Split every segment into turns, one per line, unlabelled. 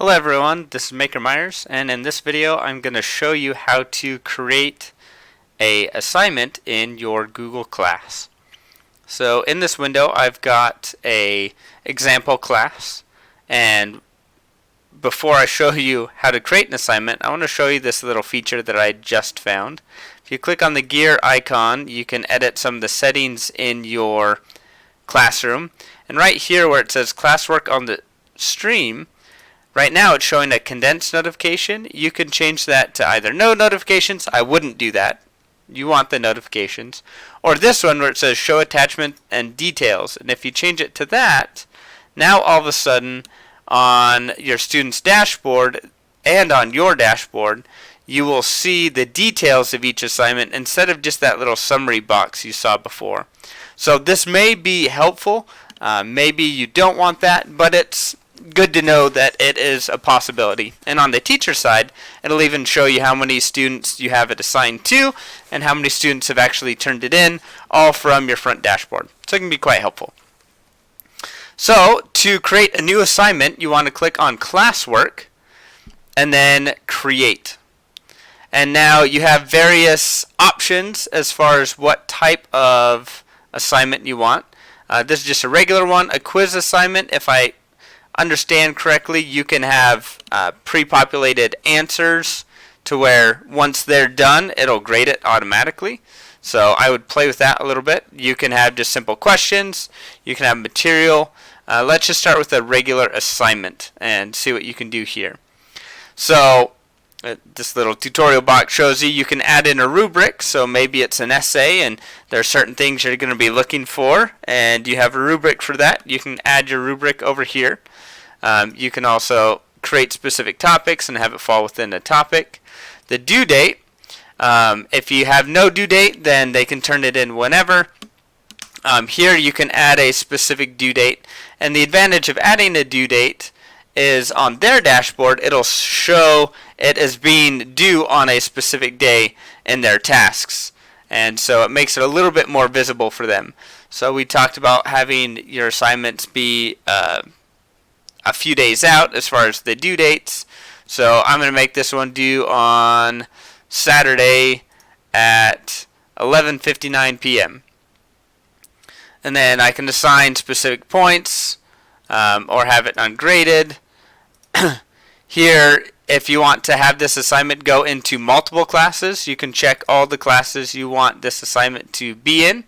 Hello everyone, this is Maker Myers, and in this video I'm going to show you how to create a assignment in your Google class. So in this window I've got a example class, and before I show you how to create an assignment, I want to show you this little feature that I just found. If you click on the gear icon, you can edit some of the settings in your classroom, and right here where it says classwork on the stream, right now it's showing a condensed notification. You can change that to either no notifications. I wouldn't do that. You want the notifications. Or this one where it says show attachment and details. And if you change it to that, now all of a sudden on your student's dashboard and on your dashboard, you will see the details of each assignment instead of just that little summary box you saw before. So this may be helpful. Maybe you don't want that, but it's good to know that it is a possibility. And on the teacher side, it'll even show you how many students you have it assigned to and how many students have actually turned it in, all from your front dashboard. So it can be quite helpful. So to create a new assignment, you want to click on classwork and then create. And now you have various options as far as what type of assignment you want. This is just a regular one, a quiz assignment. If I understand correctly, you can have pre-populated answers to where once they're done, it'll grade it automatically. So I would play with that a little bit. You can have just simple questions. You can have material. Let's just start with a regular assignment and see what you can do here. So this little tutorial box shows you can add in a rubric. So maybe it's an essay and there are certain things you're going to be looking for, and you have a rubric for that. You can add your rubric over here. You can also create specific topics and have it fall within a topic. The due date, if you have no due date, then they can turn it in whenever. Here you can add a specific due date, and the advantage of adding a due date is on their dashboard it'll show it as being due on a specific day in their tasks, and so it makes it a little bit more visible for them. So we talked about having your assignments be a few days out as far as the due dates. So I'm going to make this one due on Saturday at 11:59 p.m. And then I can assign specific points or have it ungraded. Here, if you want to have this assignment go into multiple classes, you can check all the classes you want this assignment to be in.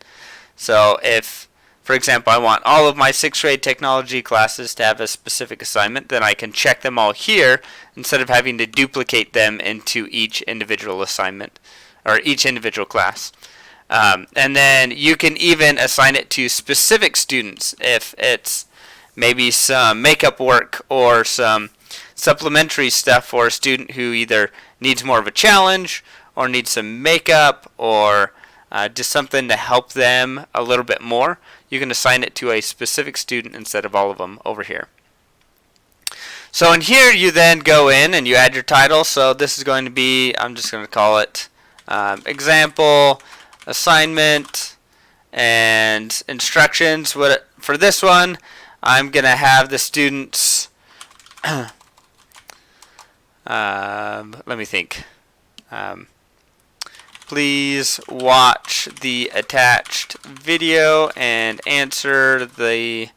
So if, for example, I want all of my 6th grade technology classes to have a specific assignment, then I can check them all here instead of having to duplicate them into each individual assignment or each individual class. And then you can even assign it to specific students if it's maybe some makeup work or some supplementary stuff for a student who either needs more of a challenge or needs some makeup or just something to help them a little bit more. You can assign it to a specific student instead of all of them over here. So in here you then go in and you add your title. So this is going to be, I'm just going to call it example assignment and instructions. For this one, I'm going to have the students let me think. Please watch the attached video and answer the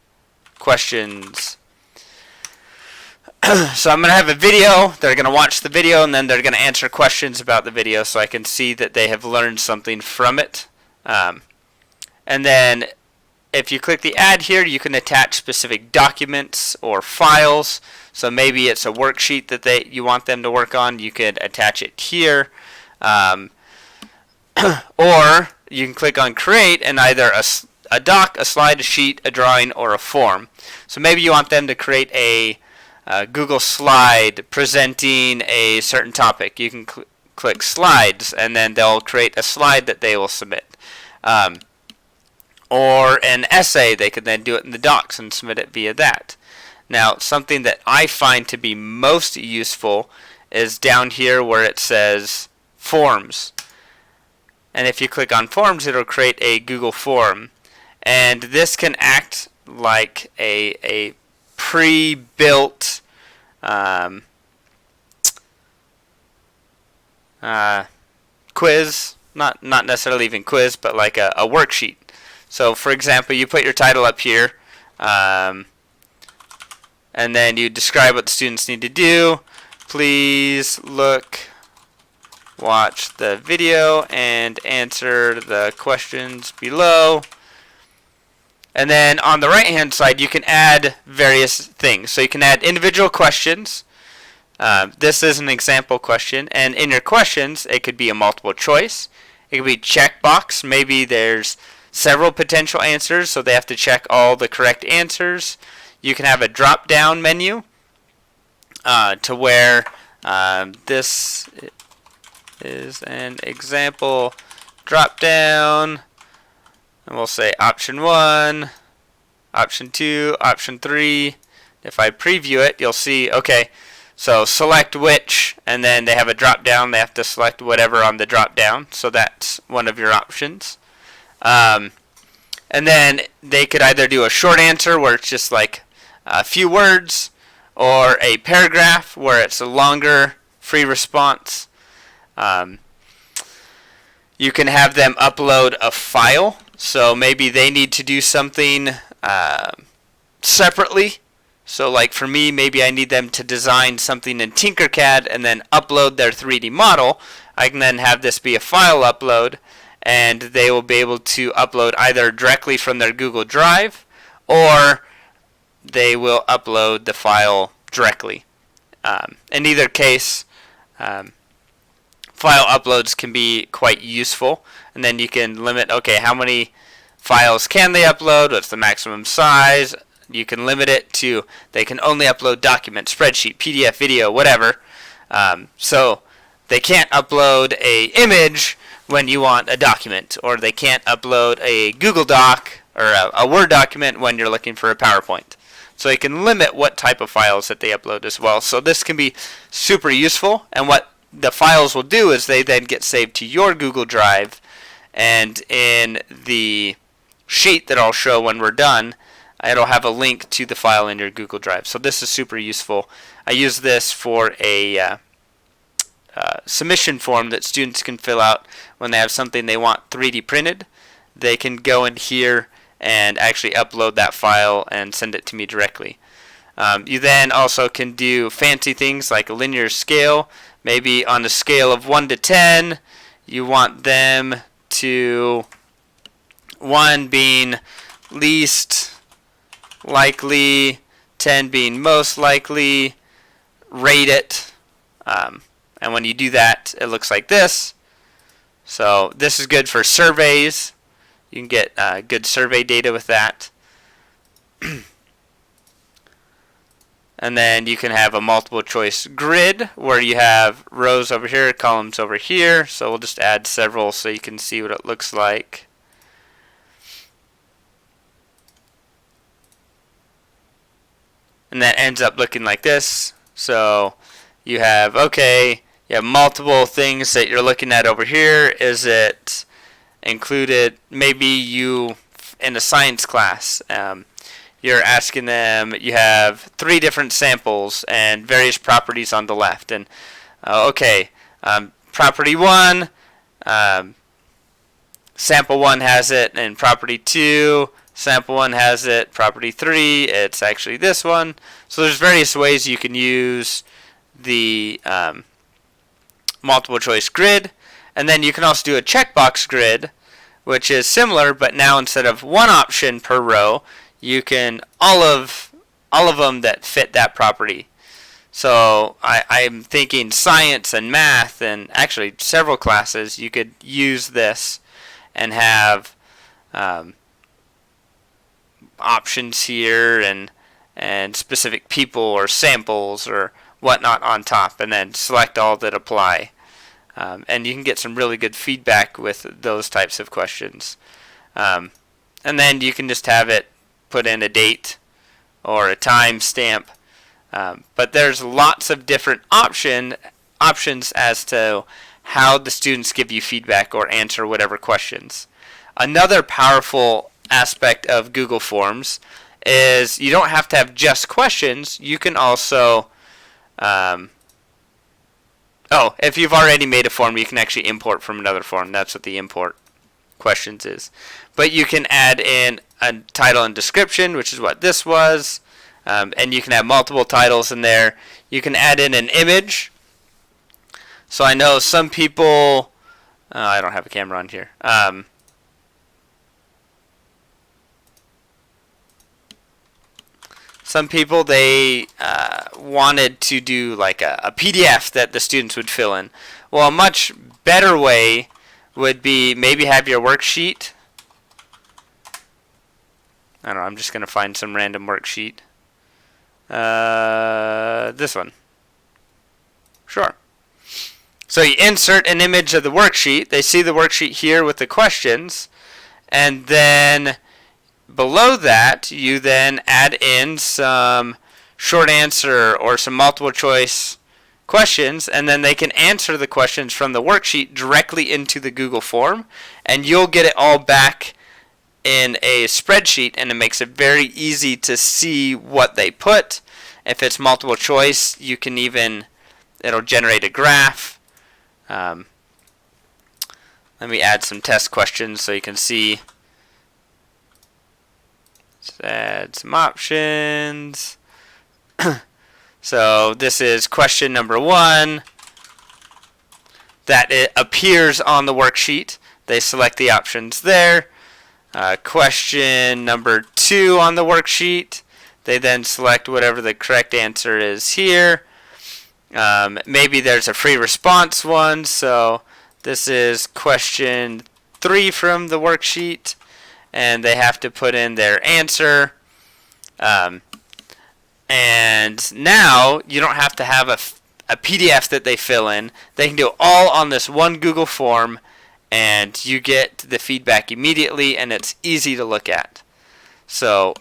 questions. So I'm going to have a video. They're going to watch the video and then they're going to answer questions about the video so I can see that they have learned something from it. And then if you click the add here, you can attach specific documents or files. So maybe it's a worksheet that you want them to work on. You could attach it here. Or you can click on create and either a doc, a slide, a sheet, a drawing, or a form. So maybe you want them to create a Google slide presenting a certain topic. You can click slides and then they'll create a slide that they will submit. Or an essay, they could then do it in the docs and submit it via that. Now, something that I find to be most useful is down here where it says forms. And if you click on forms, it'll create a Google form. And this can act like a pre-built um, quiz, not necessarily even quiz, but like a worksheet. So for example, you put your title up here, and then you describe what the students need to do. Please watch the video and answer the questions below. And then on the right hand side you can add various things. So you can add individual questions. This is an example question, and in your questions it could be a multiple choice. It could be checkbox. Maybe there's several potential answers, so they have to check all the correct answers. You can have a drop down menu to where this is an example drop down, and we'll say option 1, option 2, option 3. If I preview it, you'll see, okay, so select which, and then they have a drop down. They have to select whatever on the drop down, so that's one of your options. And then they could either do a short answer where it's just like a few words, or a paragraph where it's a longer free response. You can have them upload a file, so maybe they need to do something separately. So like for me, maybe I need them to design something in Tinkercad and then upload their 3D model. I can then have this be a file upload, and they will be able to upload either directly from their Google Drive, or they will upload the file directly. In either case, file uploads can be quite useful, and then you can limit, okay, how many files can they upload, what's the maximum size. You can limit it to they can only upload document, spreadsheet, PDF, video, whatever. So they can't upload a image when you want a document, or they can't upload a Google Doc or a Word document when you're looking for a PowerPoint. So they can limit what type of files that they upload as well. So this can be super useful, and what the files will do is they then get saved to your Google Drive, and in the sheet that I'll show when we're done, it'll have a link to the file in your Google Drive. So this is super useful. I use this for a submission form that students can fill out when they have something they want 3D printed. They can go in here and actually upload that file and send it to me directly. You then also can do fancy things like a linear scale. Maybe on a scale of 1 to 10, you want them to, 1 being least likely, 10 being most likely, rate it. And when you do that, it looks like this. So this is good for surveys. You can get good survey data with that. And then you can have a multiple choice grid where you have rows over here, columns over here. So we'll just add several so you can see what it looks like. And that ends up looking like this. So you have, okay, you have multiple things that you're looking at over here. Is it included? Maybe you, in a science class, you're asking them, you have 3 different samples and various properties on the left. And okay, property 1, sample 1 has it, and property 2, sample 1 has it, property 3, it's actually this one. So there's various ways you can use the multiple choice grid. And then you can also do a checkbox grid, which is similar, but now instead of 1 option per row, you can all of them that fit that property. So I'm thinking science and math, and actually several classes, you could use this and have options here and specific people or samples or whatnot on top, and then select all that apply. And you can get some really good feedback with those types of questions. And then you can just have it put in a date or a time stamp. But there's lots of different options as to how the students give you feedback or answer whatever questions. Another powerful aspect of Google Forms is you don't have to have just questions. You can also Oh, if you've already made a form, you can actually import from another form. That's what the import questions is. But you can add in a title and description, which is what this was. And you can have multiple titles in there. You can add in an image. So I know some people... I don't have a camera on here. Some people, they wanted to do like a PDF that the students would fill in. Well, a much better way would be maybe have your worksheet. I don't know, I'm just going to find some random worksheet. This one. Sure. So you insert an image of the worksheet. They see the worksheet here with the questions. And then below that, you then add in some short answer or some multiple choice questions, and then they can answer the questions from the worksheet directly into the Google form, and you'll get it all back in a spreadsheet, and it makes it very easy to see what they put. If it's multiple choice, you can even, it'll generate a graph. Let me add some test questions so you can see. Let's add some options. So this is question number 1 that it appears on the worksheet. They select the options there. Question number 2 on the worksheet. They then select whatever the correct answer is here. Maybe there's a free response one. So this is question 3 from the worksheet, and they have to put in their answer. And now you don't have to have a PDF that they fill in. They can do it all on this one Google form, and you get the feedback immediately, and it's easy to look at. So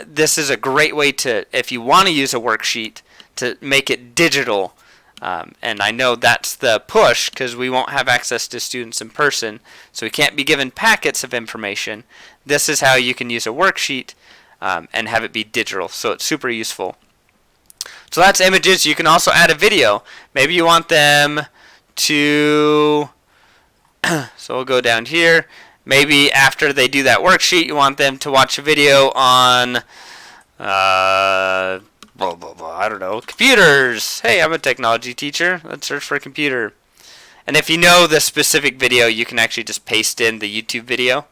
this is a great way to, if you want to use a worksheet, to make it digital. And I know that's the push because we won't have access to students in person, so we can't be given packets of information. This is how you can use a worksheet and have it be digital, so it's super useful. So that's images. You can also add a video. Maybe you want them to, so we'll go down here. Maybe after they do that worksheet, you want them to watch a video on, I don't know, computers. Hey, I'm a technology teacher. Let's search for a computer. And if you know the specific video, you can actually just paste in the YouTube video.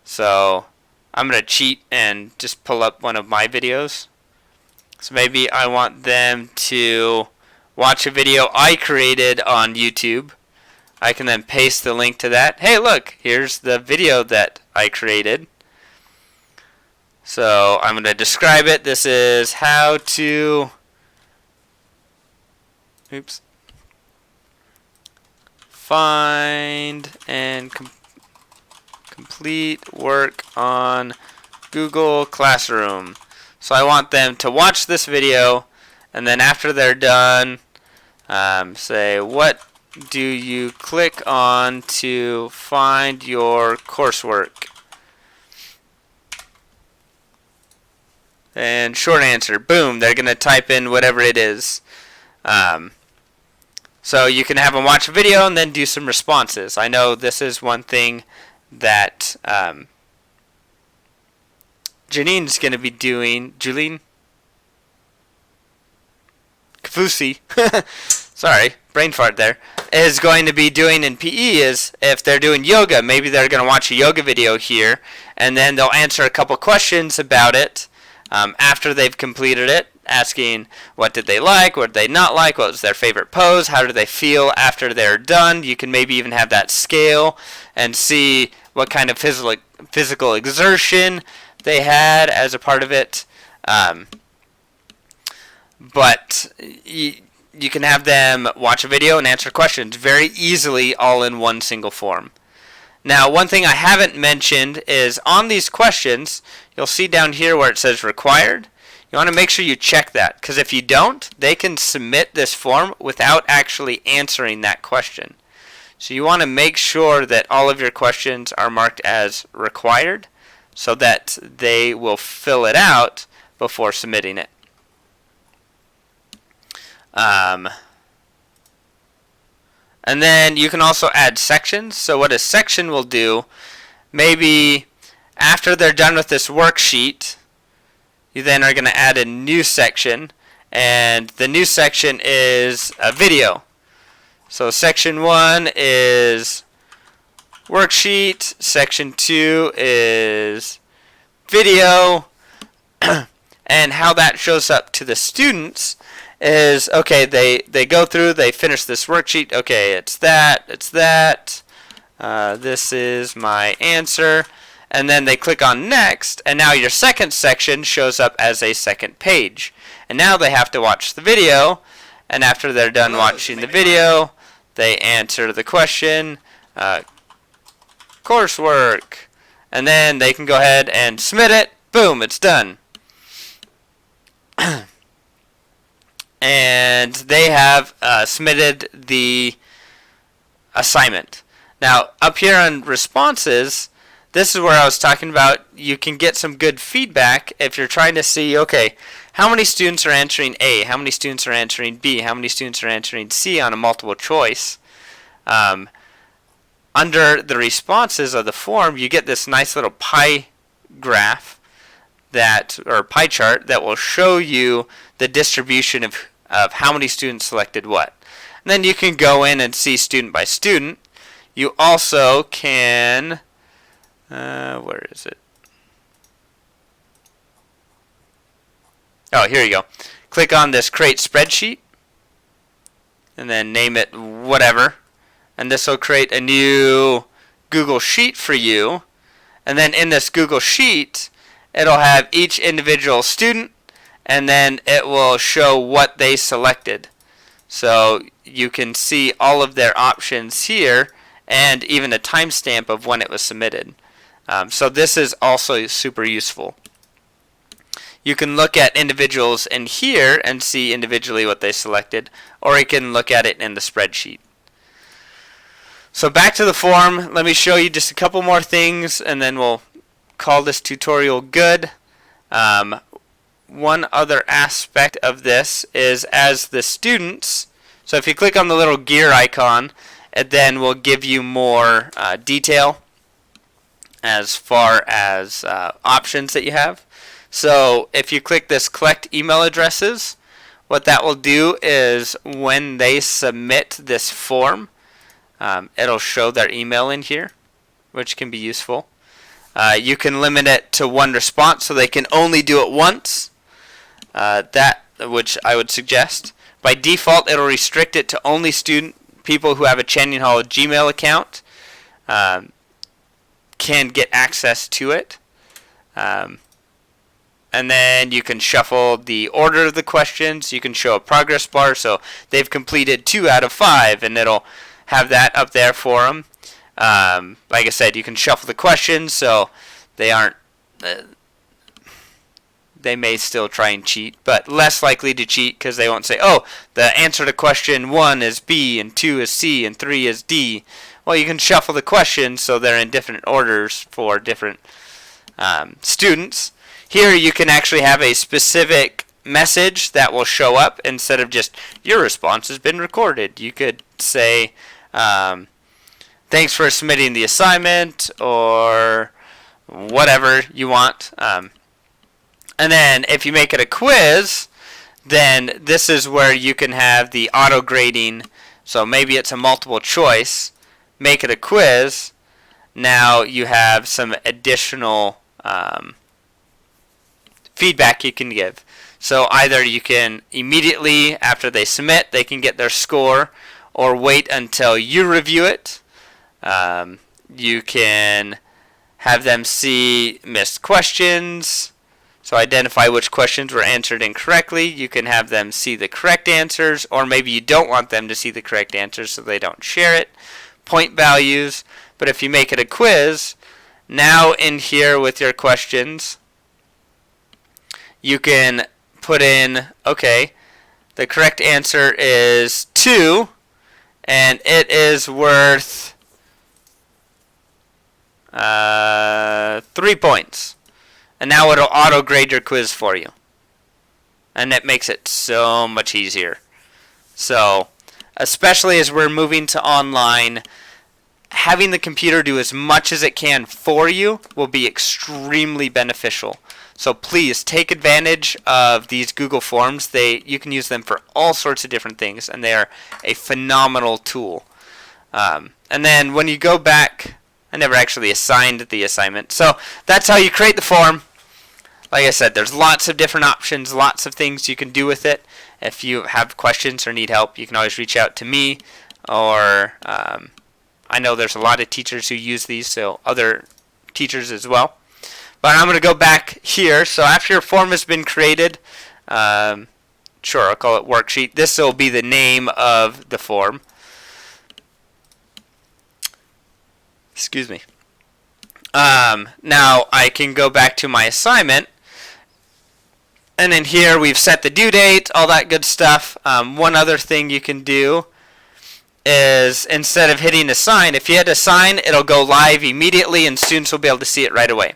So I'm going to cheat and just pull up one of my videos. So maybe I want them to watch a video I created on YouTube. I can then paste the link to that. Hey, look, here's the video that I created. So I'm going to describe it. This is how to find and complete work on Google Classroom. So I want them to watch this video, and then after they're done, say, what do you click on to find your coursework? And short answer, boom, they're going to type in whatever it is. So you can have them watch a video and then do some responses. I know this is one thing that Janine's going to be doing. Julene? Kafusi. Sorry, brain fart there. Is going to be doing in PE is if they're doing yoga, maybe they're going to watch a yoga video here, and then they'll answer a couple questions about it after they've completed it, asking what did they like, what did they not like, what was their favorite pose, how do they feel after they're done. You can maybe even have that scale and see what kind of physical exertion they had as a part of it. But you can have them watch a video and answer questions very easily, all in one single form. Now, one thing I haven't mentioned is on these questions, you'll see down here where it says required. You want to make sure you check that, because if you don't, they can submit this form without actually answering that question. So you want to make sure that all of your questions are marked as required so that they will fill it out before submitting it. And then you can also add sections. So what a section will do, maybe after they're done with this worksheet, you then are going to add a new section, and the new section is a video. So section 1 is worksheet, section 2 is video, and how that shows up to the students is, okay, they go through, they finish this worksheet, okay, it's that, this is my answer, and then they click on next, and now your second section shows up as a second page. And now they have to watch the video, and after they're done watching the video, they answer the question, coursework, and then they can go ahead and submit it. Boom, it's done. And they have submitted the assignment. Now, up here on responses, this is where I was talking about you can get some good feedback if you're trying to see, okay, how many students are answering A, how many students are answering B, how many students are answering C on a multiple choice. Under the responses of the form, you get this nice little pie graph or pie chart that will show you the distribution of how many students selected what. And then you can go in and see student by student. You also can, where is it? Oh, here you go. Click on this create spreadsheet and then name it whatever. And this will create a new Google Sheet for you. And then in this Google Sheet, it'll have each individual student, and then it will show what they selected. So you can see all of their options here, and even a timestamp of when it was submitted. So this is also super useful. You can look at individuals in here and see individually what they selected, or you can look at it in the spreadsheet. So back to the form, let me show you just a couple more things, and then we'll call this tutorial good. One other aspect of this is as the students, so if you click on the little gear icon, it then will give you more detail as far as options that you have. So if you click this collect email addresses, what that will do is when they submit this form, it'll show their email in here, which can be useful. You can limit it to one response, so they can only do it once, which I would suggest. By default, it'll restrict it to only people who have a Channing Hall Gmail account can get access to it. And then you can shuffle the order of the questions. You can show a progress bar, so they've completed 2 out of 5, and it'll have that up there for them. Like I said, you can shuffle the questions, so they aren't. They may still try and cheat, but less likely to cheat because they won't say, "Oh, the answer to question 1 is B, and 2 is C, and 3 is D." Well, you can shuffle the questions so they're in different orders for different students. Here you can actually have a specific message that will show up instead of just, "Your response has been recorded." You could say, "Thanks for submitting the assignment," or whatever you want. And then if you make it a quiz, then this is where you can have the auto grading. So maybe it's a multiple choice. Make it a quiz. Now you have some additional feedback you can give. So either you can immediately after they submit, they can get their score, or wait until you review it. You can have them see missed questions. So identify which questions were answered incorrectly. You can have them see the correct answers, or maybe you don't want them to see the correct answers so they don't share it. Point values. But if you make it a quiz, now in here with your questions, you can put in, okay, the correct answer is 2, and it is worth 3 points. And now it'll auto grade your quiz for you. And it makes it so much easier. So especially as we're moving to online, having the computer do as much as it can for you will be extremely beneficial. So please take advantage of these Google Forms. You can use them for all sorts of different things, and they are a phenomenal tool. And then when you go back, I never actually assigned the assignment. So that's how you create the form. Like I said, there's lots of different options, lots of things you can do with it. If you have questions or need help, you can always reach out to me, or I know there's a lot of teachers who use these, so other teachers as well. But I'm going to go back here. So after your form has been created, sure, I'll call it worksheet. This will be the name of the form. Excuse me. Now I can go back to my assignment, and in here we've set the due date, all that good stuff. One other thing you can do is, instead of hitting assign, if you hit assign, it'll go live immediately and students will be able to see it right away.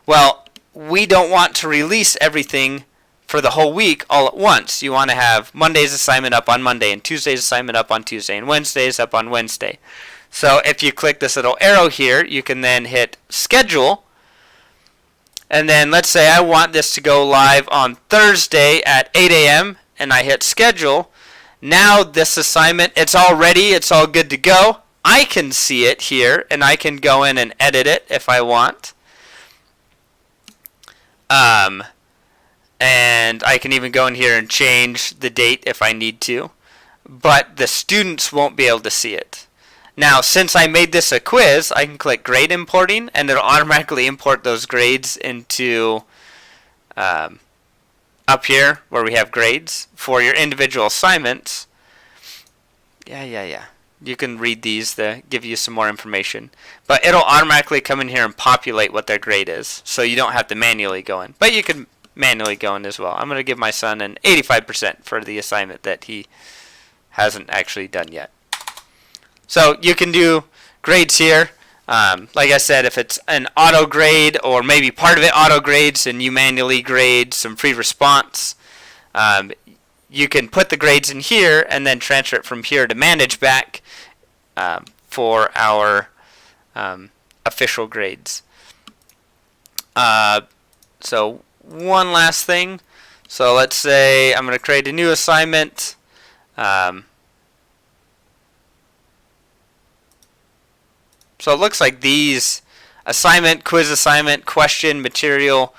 Well, we don't want to release everything for the whole week all at once. You want to have Monday's assignment up on Monday, and Tuesday's assignment up on Tuesday, and Wednesday's up on Wednesday. So if you click this little arrow here, you can then hit schedule, and then let's say I want this to go live on Thursday at 8 a.m. and I hit schedule. Now this assignment, it's all ready, it's all good to go. I can see it here, and I can go in and edit it if I want. And I can even go in here and change the date if I need to. But the students won't be able to see it. Now, since I made this a quiz, I can click grade importing, and it'll automatically import those grades into up here where we have grades for your individual assignments. Yeah. You can read these to give you some more information. But it'll automatically come in here and populate what their grade is, so you don't have to manually go in. But you can manually go in as well. I'm going to give my son an 85% for the assignment that he hasn't actually done yet. So you can do grades here. Like I said, if it's an auto grade or maybe part of it auto grades and you manually grade some free response, you can put the grades in here and then transfer it from here to manage back for our official grades. So one last thing. So let's say I'm going to create a new assignment. So it looks like these assignment, quiz assignment, question, material,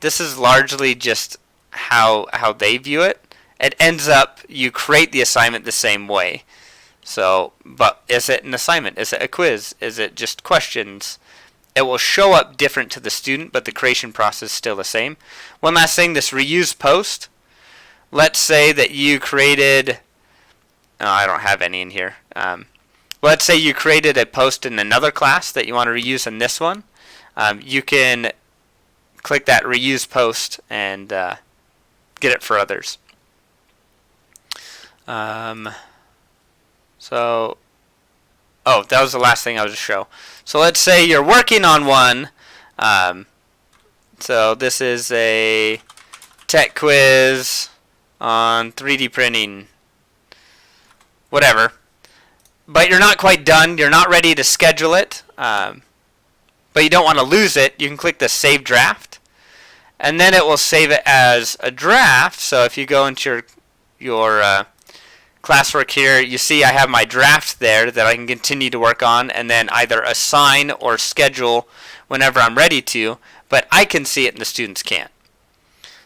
this is largely just how they view it. It ends up, you create the assignment the same way. So, but is it an assignment? Is it a quiz? Is it just questions? It will show up different to the student, but the creation process is still the same. One last thing, this reuse post. Let's say that you created, I don't have any in here. Let's say you created a post in another class that you want to reuse in this one. You can click that reuse post and get it for others. That was the last thing I was to show. So let's say you're working on one. So this is a tech quiz on 3D printing, whatever. But you're not quite done. You're not ready to schedule it. But you don't want to lose it. You can click the Save Draft. And then it will save it as a draft. So if you go into your classwork here, you see I have my draft there that I can continue to work on and then either assign or schedule whenever I'm ready to. But I can see it and the students can't.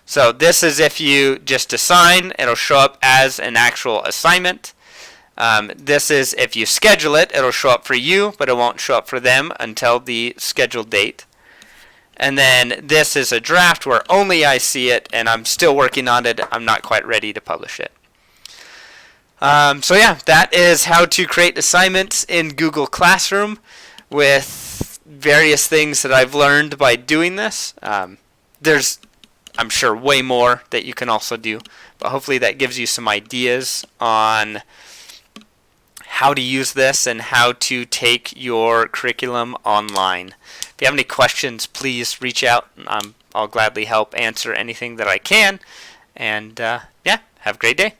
So this is if you just assign. It'll show up as an actual assignment. This is if you schedule it, it'll show up for you, but it won't show up for them until the scheduled date. And then this is a draft where only I see it, and I'm still working on it. I'm not quite ready to publish it. So yeah, that is how to create assignments in Google Classroom with various things that I've learned by doing this. There's, I'm sure, way more that you can also do, but hopefully that gives you some ideas on how to use this and how to take your curriculum online. If you have any questions, please reach out. I'll gladly help answer anything that I can. And yeah, have a great day.